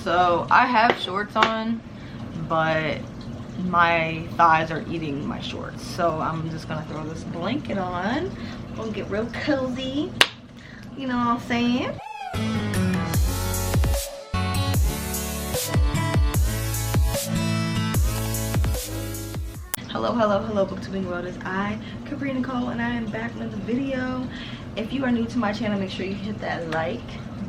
So I have shorts on, but my thighs are eating my shorts, so I'm just gonna throw this blanket on. Gonna get real cozy, you know what I'm saying? Hello booktubing world. It's I, Capri Nicole, and I am back with a video. If you are new to my channel, make sure you hit that like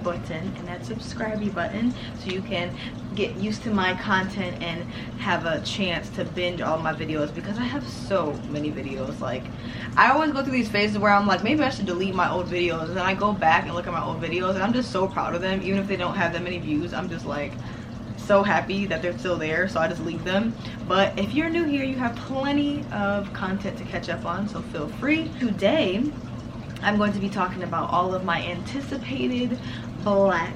button and that subscribe button so you can get used to my content and have a chance to binge all my videos, because I have so many videos. Like, I always go through these phases where I'm like, maybe I should delete my old videos, and then I go back and look at my old videos and I'm just so proud of them. Even if they don't have that many views, I'm just like so happy that they're still there, so I just leave them. But if you're new here, you have plenty of content to catch up on, so feel free. Today I'm going to be talking about all of my anticipated Black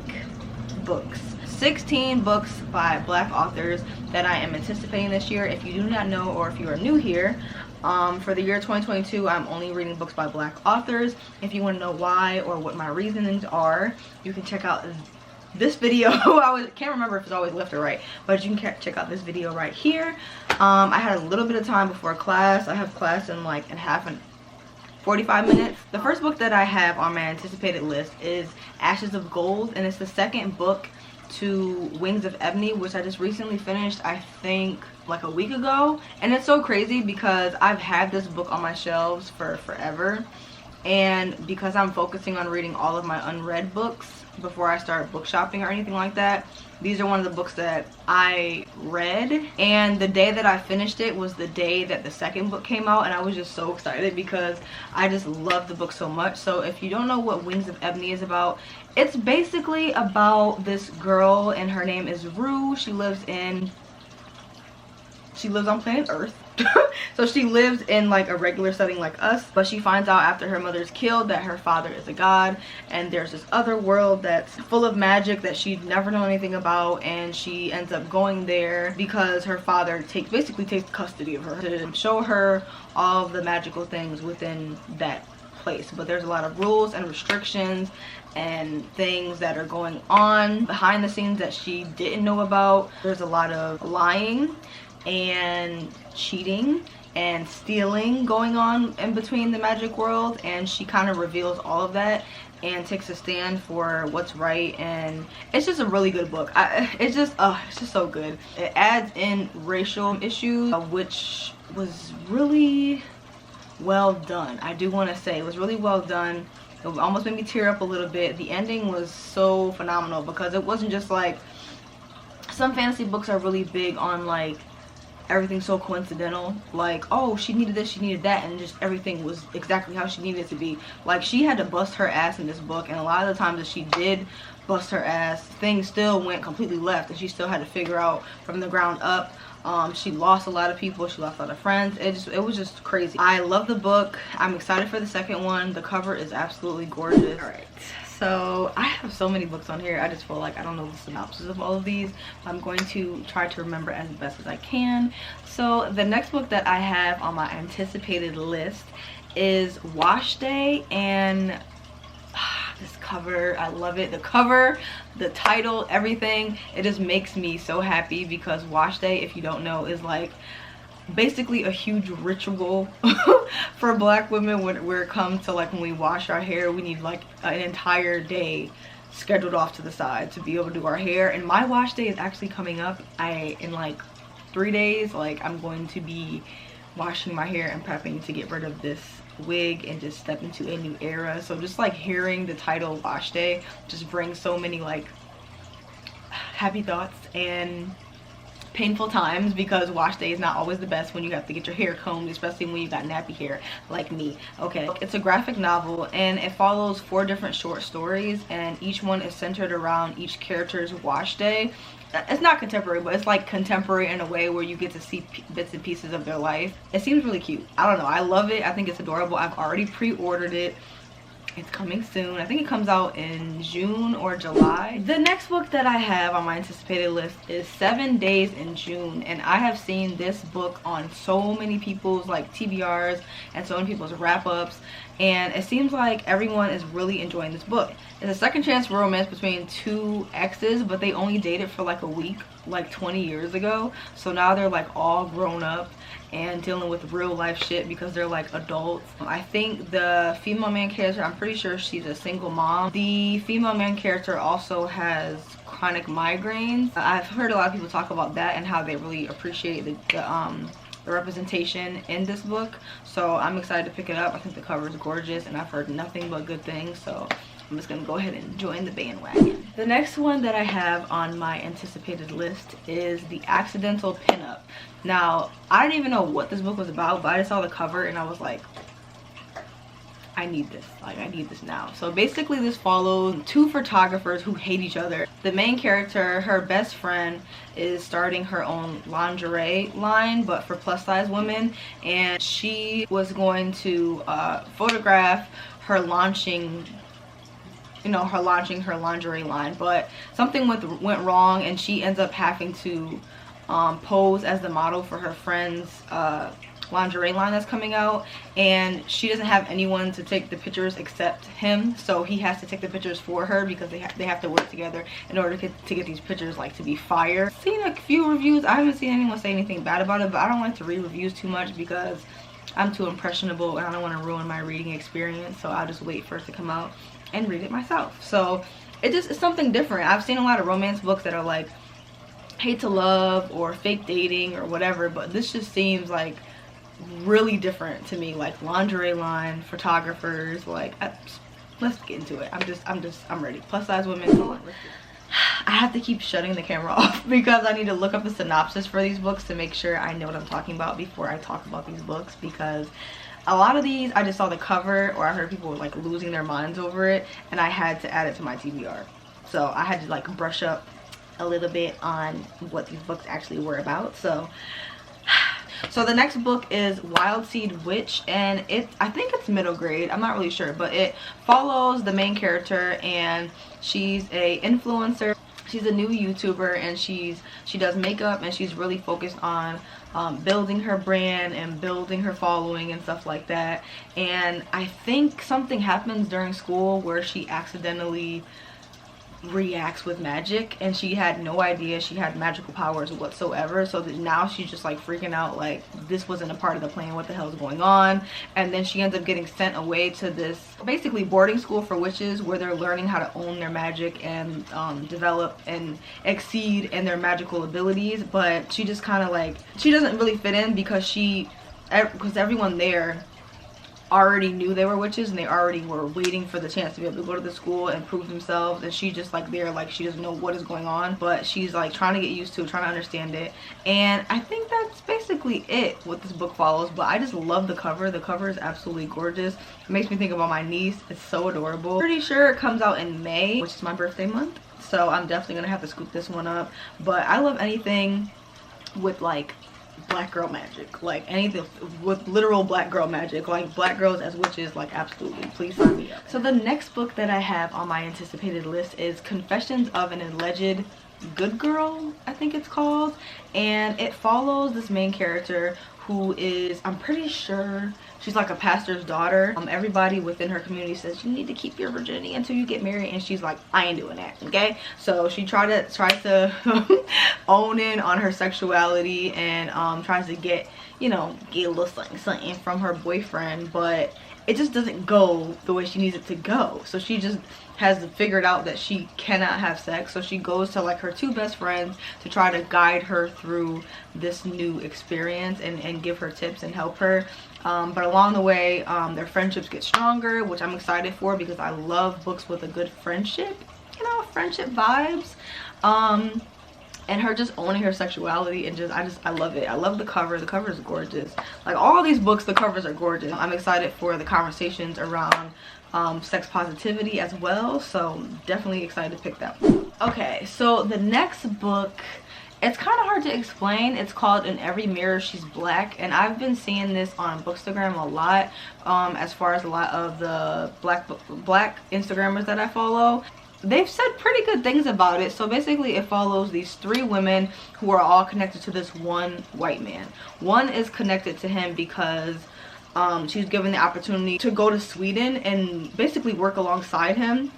books. 16 books by Black authors that I am anticipating this year. If you do not know, or if you are new here, for the year 2022, I'm only reading books by Black authors. If you want to know why or what my reasonings are, you can check out this video. I can't remember if it's always left or right, but you can check out this video right here. I had a little bit of time before class. I have class in like 45 minutes. The first book that I have on my anticipated list is Ashes of Gold, and it's the second book to Wings of Ebony, which I just recently finished, I think like a week ago. And it's so crazy because I've had this book on my shelves for forever, and because I'm focusing on reading all of my unread books before I start book shopping or anything like that, these are one of the books that I read, and the day that I finished it was the day that the second book came out, and I was just so excited because I just love the book so much. So if you don't know what Wings of Ebony is about, it's basically about this girl, and her name is Rue. She lives on planet Earth. So she lives in like a regular setting like us, but she finds out after her mother's killed that her father is a god, and there's this other world that's full of magic that she'd never known anything about, and she ends up going there because her father basically takes custody of her to show her all of the magical things within that place. But there's a lot of rules and restrictions and things that are going on behind the scenes that she didn't know about. There's a lot of lying and cheating and stealing going on in between the magic world, and she kind of reveals all of that and takes a stand for what's right. And it's just a really good book. It's just so good. It adds in racial issues, which was really well done. I do want to say it was really well done. It almost made me tear up a little bit. The ending was so phenomenal because it wasn't just like some fantasy books are really big on like everything's so coincidental, like, oh, she needed this, she needed that, and just everything was exactly how she needed it to be. Like, she had to bust her ass in this book, and a lot of the times that she did bust her ass, things still went completely left, and she still had to figure out from the ground up. She lost a lot of people, she lost a lot of friends. It was just crazy. I love the book. I'm excited for the second one. The cover is absolutely gorgeous. All right, so I have so many books on here. I just feel like I don't know the synopsis of all of these. I'm going to try to remember as best as I can. So the next book that I have on my anticipated list is Wash Day, and this cover, I love it. The cover, the title, everything, it just makes me so happy because Wash Day, if you don't know, is like basically a huge ritual for Black women where it comes to like when we wash our hair. We need like an entire day scheduled off to the side to be able to do our hair, and my wash day is actually coming up. In like 3 days, like, I'm going to be washing my hair and prepping to get rid of this wig and just step into a new era. So just like hearing the title Wash Day just brings so many like happy thoughts and painful times, because wash day is not always the best when you have to get your hair combed, especially when you got nappy hair like me. Okay, it's a graphic novel, and it follows 4 different short stories, and each one is centered around each character's wash day. It's not contemporary, but it's like contemporary in a way where you get to see bits and pieces of their life. It seems really cute. I don't know, I love it. I think it's adorable. I've already pre-ordered it. It's coming soon. I think it comes out in June or July. The next book that I have on my anticipated list is 7 Days in June, and I have seen this book on so many people's like TBRs and so many people's wrap-ups, and it seems like everyone is really enjoying this book. It's a second chance romance between two exes, but they only dated for like a week, like 20 years ago. So now they're like all grown up and dealing with real life shit because they're like adults. I think the female main character, I'm pretty sure she's a single mom. The female main character also has chronic migraines. I've heard a lot of people talk about that and how they really appreciate the representation in this book. So I'm excited to pick it up. I think the cover is gorgeous and I've heard nothing but good things. So I'm just gonna go ahead and join the bandwagon. The next one that I have on my anticipated list is the Accidental Pinup. Now, I didn't even know what this book was about, but I just saw the cover and I was like, I need this. Like, I need this now. So basically this follows two photographers who hate each other. The main character, her best friend, is starting her own lingerie line, but for plus size women, and she was going to photograph her launching her lingerie line, but something went wrong and she ends up having to pose as the model for her friend's lingerie line that's coming out, and she doesn't have anyone to take the pictures except him, so he has to take the pictures for her because they have to work together in order to get these pictures like to be fire. Seen a few reviews. I haven't seen anyone say anything bad about it, but I don't like to read reviews too much because I'm too impressionable and I don't want to ruin my reading experience, so I'll just wait for it to come out and read it myself. So it's something different. I've seen a lot of romance books that are like hate to love or fake dating or whatever, but this just seems like really different to me. Like lingerie line, photographers, like let's get into it. I'm ready. Plus size women. I have to keep shutting the camera off because I need to look up a synopsis for these books to make sure I know what I'm talking about before I talk about these books, because a lot of these I just saw the cover or I heard people were like losing their minds over it and I had to add it to my TBR. So I had to like brush up a little bit on what these books actually were about. So the next book is Wild Seed Witch, and I think it's middle grade, I'm not really sure, but it follows the main character and she's a influencer. She's a new YouTuber and she does makeup and she's really focused on building her brand and building her following and stuff like that. And I think something happens during school where she accidentally reacts with magic and she had no idea she had magical powers whatsoever, so that now she's just like freaking out like this wasn't a part of the plan, what the hell is going on. And then she ends up getting sent away to this basically boarding school for witches where they're learning how to own their magic and develop and exceed in their magical abilities. But she just kind of like, she doesn't really fit in because everyone there already knew they were witches and they already were waiting for the chance to be able to go to the school and prove themselves, and she just like there like she doesn't know what is going on, but she's like trying to get used to it, trying to understand it. And I think that's basically it what this book follows. But I just love the cover. The cover is absolutely gorgeous. It makes me think about my niece. It's so adorable. Pretty sure it comes out in May, which is my birthday month, so I'm definitely gonna have to scoop this one up. But I love anything with like black girl magic, like anything with literal black girl magic, like black girls as witches, like absolutely, please sign me up. So the next book that I have on my anticipated list is Confessions of an Alleged Good Girl, I think it's called, and it follows this main character who is, I'm pretty sure she's like a pastor's daughter. Everybody within her community says you need to keep your virginity until you get married, and she's like, I ain't doing that, okay? So she tries to own in on her sexuality and tries to get a little something from her boyfriend, but it just doesn't go the way she needs it to go. So she just has figured out that she cannot have sex, so she goes to like her two best friends to try to guide her through this new experience and give her tips and help her. But along the way, their friendships get stronger, which I'm excited for because I love books with a good friendship, friendship vibes. And her just owning her sexuality, and I love it. I love the cover. The cover is gorgeous. Like all these books, the covers are gorgeous. I'm excited for the conversations around sex positivity as well, so definitely excited to pick that one. Okay, so the next book, It's kind of hard to explain. It's called In Every Mirror She's Black, and I've been seeing this on Bookstagram a lot, as far as a lot of the black Instagrammers that I follow. They've said pretty good things about it. So basically it follows these 3 women who are all connected to this one white man. One is connected to him because she's given the opportunity to go to Sweden and basically work alongside him.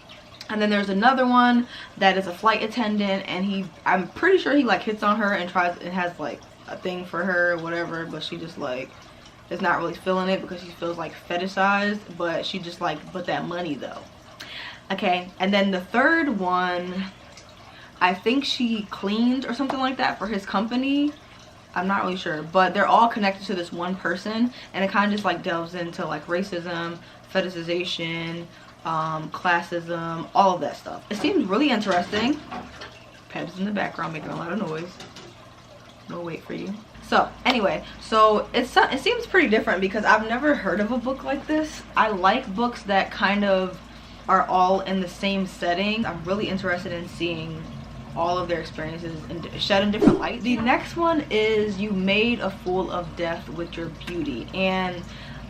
And then there's another one that is a flight attendant, and I'm pretty sure he like hits on her and has like a thing for her or whatever, but she just like is not really feeling it because she feels like fetishized, but she just like, but that money though. Okay, and then the third one, I think she cleaned or something like that for his company. I'm not really sure, but they're all connected to this one person, and it kind of just like delves into like racism, fetishization, classism, all of that stuff. It seems really interesting. Peb's in the background making a lot of noise. No wait for you. So anyway, so it seems pretty different because I've never heard of a book like this. I like books that kind of are all in the same setting. I'm really interested in seeing all of their experiences and shed in different light. The next one is You Made a Fool of Death with Your Beauty, and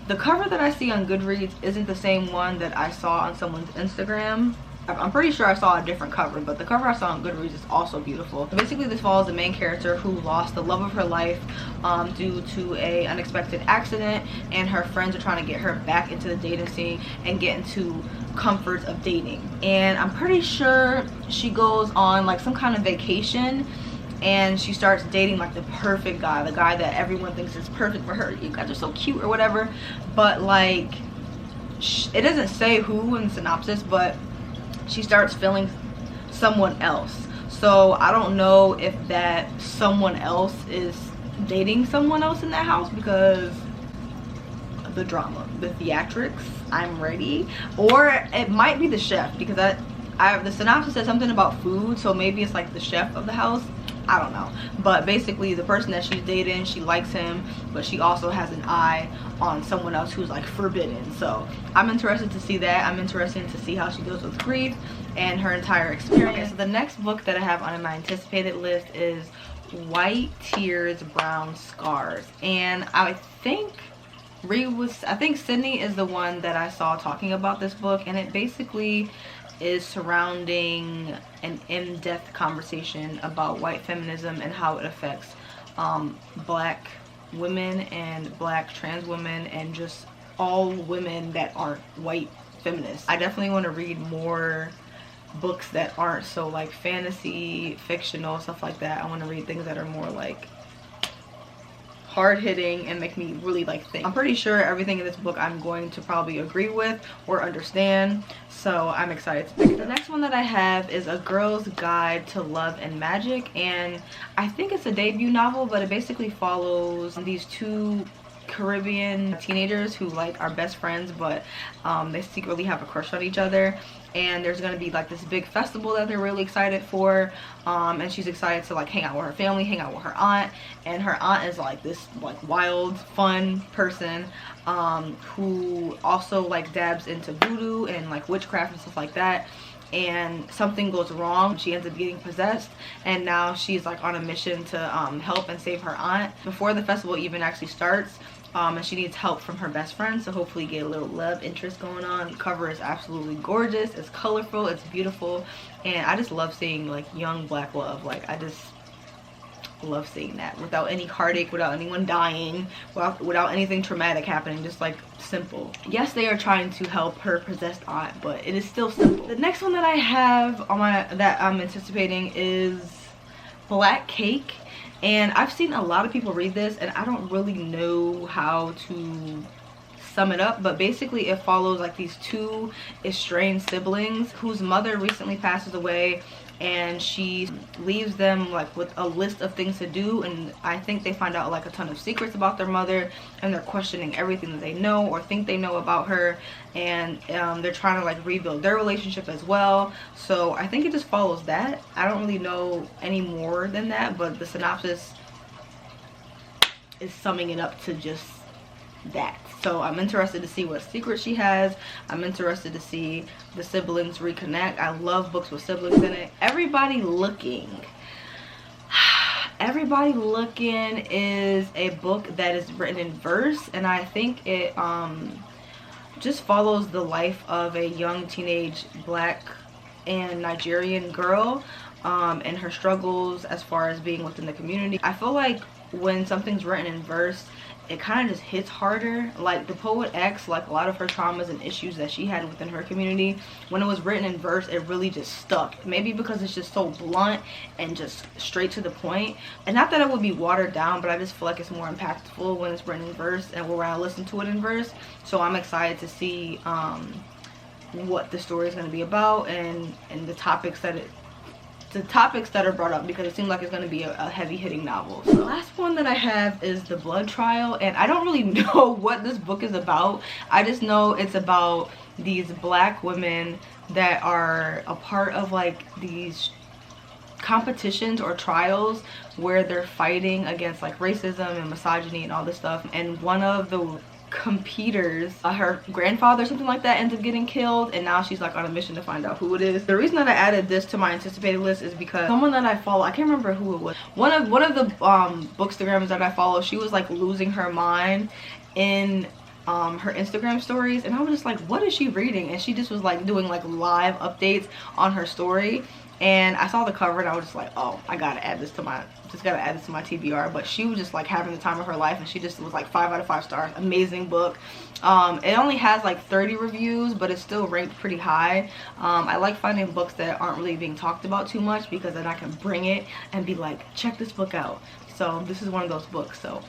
the cover that I see on Goodreads isn't the same one that I saw on someone's Instagram. I'm pretty sure I saw a different cover, but the cover I saw on Goodreads is also beautiful. Basically, this follows the main character who lost the love of her life due to an unexpected accident, and her friends are trying to get her back into the dating scene and get into comforts of dating. And I'm pretty sure she goes on like some kind of vacation, and she starts dating like the perfect guy, the guy that everyone thinks is perfect for her. You guys are so cute or whatever, but like it doesn't say who in the synopsis, but she starts feeling someone else. So I don't know if that someone else is dating someone else in that house because of the drama, the theatrics. I'm ready. Or it might be the chef, because the synopsis said something about food, so maybe it's like the chef of the house. I don't know, but basically the person that she's dating, she likes him, but she also has an eye on someone else who's like forbidden. So I'm interested to see that. I'm interested to see how she deals with grief and her entire experience. Okay, so the next book that I have on my anticipated list is White Tears, Brown Scars, and I think Sydney is the one that I saw talking about this book, and it basically is surrounding an in-depth conversation about white feminism and how it affects black women and black trans women and just all women that aren't white feminists. I definitely want to read more books that aren't so like fantasy, fictional, stuff like that. I want to read things that are more like hard-hitting and make me really like think. I'm pretty sure everything in this book I'm going to probably agree with or understand, so I'm excited to pick it up. The next one that I have is A Girl's Guide to Love and Magic, and I think it's a debut novel, but it basically follows these 2 Caribbean teenagers who like are best friends, but they secretly have a crush on each other. And there's gonna be like this big festival that they're really excited for, and she's excited to like hang out with her family, hang out with her aunt, and her aunt is like this like wild fun person who also like dabs into voodoo and like witchcraft and stuff like that. And something goes wrong, she ends up getting possessed, and now she's like on a mission to help and save her aunt before the festival even actually starts. And she needs help from her best friend, so hopefully get a little love interest going on. The cover is absolutely gorgeous, it's colorful, it's beautiful, and I just love seeing like young black love. Like I just love seeing that without any heartache, without anyone dying, without anything traumatic happening, just like simple. Yes, they are trying to help her possessed aunt, but it is still simple. The next one that I have on that I'm anticipating is Black Cake. And I've seen a lot of people read this, and I don't really know how to sum it up, but basically it follows like these 2 estranged siblings whose mother recently passes away, and she leaves them like with a list of things to do, and I think they find out like a ton of secrets about their mother, and they're questioning everything that they know or think they know about her, and they're trying to like rebuild their relationship as well. So I think it just follows that. I don't really know any more than that, but the synopsis is summing it up to just that. So I'm interested to see what secret she has. I'm interested to see the siblings reconnect. I love books with siblings in it. Everybody Looking. Everybody Looking is a book that is written in verse, and I think it just follows the life of a young teenage black and Nigerian girl and her struggles as far as being within the community. I feel like when something's written in verse, it kind of just hits harder. Like the Poet X, like a lot of her traumas and issues that she had within her community, when it was written in verse, it really just stuck. Maybe because it's just so blunt and just straight to the point. And not that it would be watered down, but I just feel like it's more impactful when it's written in verse and when I listen to it in verse. So I'm excited to see what the story is going to be about and the topics that are brought up, because it seems like it's going to be a heavy-hitting novel. So the last one that I have is The Blood Trial, and I don't really know what this book is about. I just know it's about these black women that are a part of like these competitions or trials where they're fighting against like racism and misogyny and all this stuff, and one of the competitors, her grandfather or something like that, ends up getting killed, and now she's like on a mission to find out who it is. The reason that I added this to my anticipated list is because someone that I follow, I can't remember who it was, one of the bookstagrams that I follow, she was like losing her mind in her Instagram stories, and I was just like, what is she reading? And she just was like doing like live updates on her story, and I saw the cover and I was just like, oh, I gotta add this to my TBR. But she was just like having the time of her life, and she just was like 5 out of 5 stars. Amazing book. It only has like 30 reviews, but it's still ranked pretty high. I like finding books that aren't really being talked about too much, because then I can bring it and be like, check this book out. So this is one of those books, so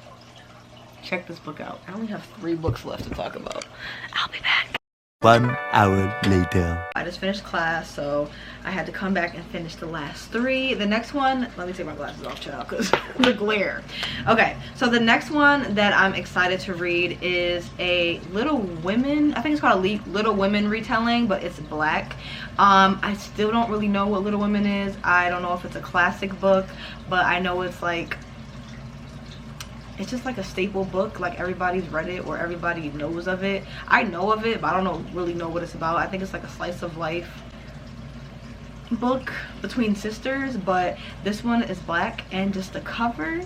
check this book out. I only have 3 books left to talk about. I'll be back. 1 hour later. I just finished class, so I had to come back and finish the last 3. The next one, let me take my glasses off, child, because the glare. Okay, so the next one that I'm excited to read is a Little Women, I think it's called a Little Women retelling, but it's black. I still don't really know what Little Women is. I don't know if it's a classic book, but I know it's like, it's just like a staple book, like everybody's read it or everybody knows of it. I know of it, but I don't really know what it's about. I think it's like a slice of life book between sisters, but this one is black, and just the cover,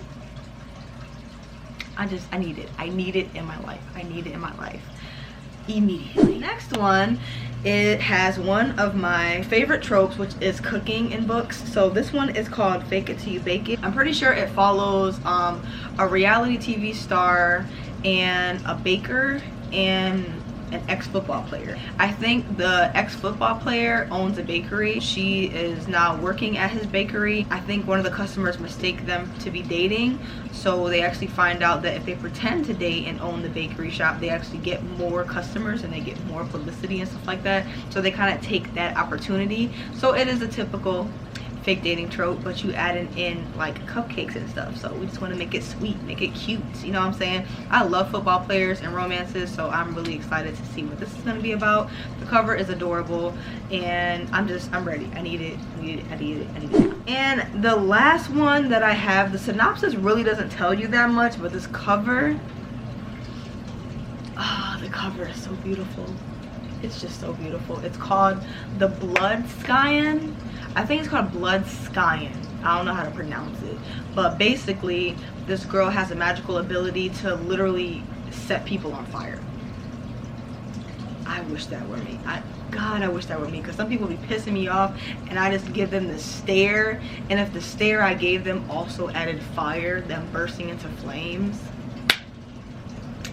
I need it. I need it in my life. I need it in my life immediately. Next one, it has one of my favorite tropes, which is cooking in books. So this one is called Fake It Till You Bake It. I'm pretty sure it follows a reality TV star and a baker and an ex-football player. I think the ex-football player owns a bakery. She is now working at his bakery. I think one of the customers mistake them to be dating, so they actually find out that if they pretend to date and own the bakery shop, they actually get more customers and they get more publicity and stuff like that. So they kind of take that opportunity. So it is a typical fake dating trope, but you add in like cupcakes and stuff. So we just want to make it sweet, make it cute, you know what I'm saying? I love football players and romances, so I'm really excited to see what this is going to be about. The cover is adorable, and I'm ready. I need it. And the last one that I have, the synopsis really doesn't tell you that much, but this cover, the cover is so beautiful. It's just so beautiful. It's called The Blood Skyan. I think it's called Blood Skyan. I don't know how to pronounce it. But basically, this girl has a magical ability to literally set people on fire. I wish that were me. God, I wish that were me, because some people be pissing me off and I just give them the stare, and if the stare I gave them also added fire, them bursting into flames,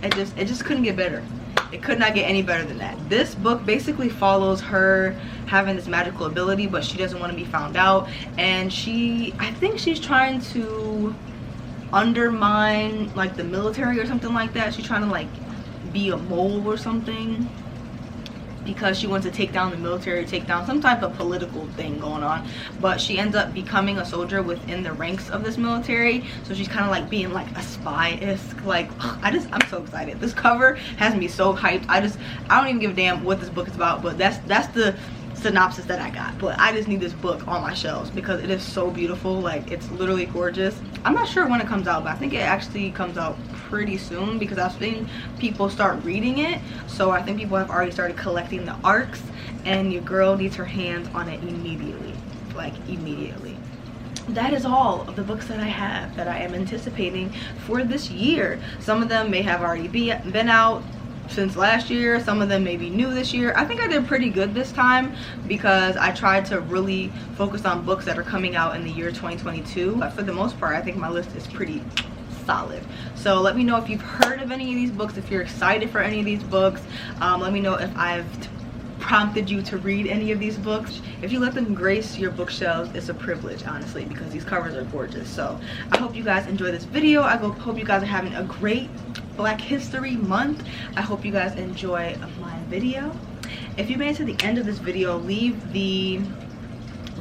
it just couldn't get better. It could not get any better than that. This book basically follows her having this magical ability, but she doesn't want to be found out, and I think she's trying to undermine like the military or something like that. She's trying to like be a mole or something, because she wants to take down the military, take down some type of political thing going on. But she ends up becoming a soldier within the ranks of this military, so she's kind of like being like a spy-esque. Like, I'm so excited. This cover has me so hyped. I don't even give a damn what this book is about, but that's the synopsis that I got. But I just need this book on my shelves because it is so beautiful. Like, it's literally gorgeous. I'm not sure when it comes out, but I think it actually comes out pretty soon, because I've seen people start reading it. So I think people have already started collecting the arcs, and your girl needs her hands on it immediately. Like, immediately. that is all of the books that I have that I am anticipating for this year. Some of them may have already been out since last year, some of them may be new this year. I think I did pretty good this time because I tried to really focus on books that are coming out in the year 2022. But for the most part, I think my list is pretty solid. So let me know if you've heard of any of these books, if you're excited for any of these books. Let me know if I've prompted you to read any of these books. If you let them grace your bookshelves, it's a privilege, honestly, because these covers are gorgeous. So I hope you guys enjoy this video. I hope you guys are having a great Black History Month. I hope you guys enjoy my video. If you made it to the end of this video, leave the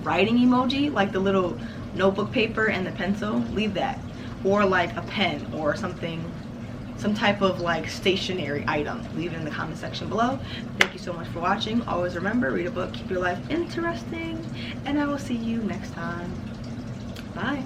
writing emoji, like the little notebook paper and the pencil, leave that, or like a pen or something, some type of like stationary item. Leave it in the comment section below. Thank you so much for watching. Always remember, read a book, keep your life interesting, and I will see you next time. Bye.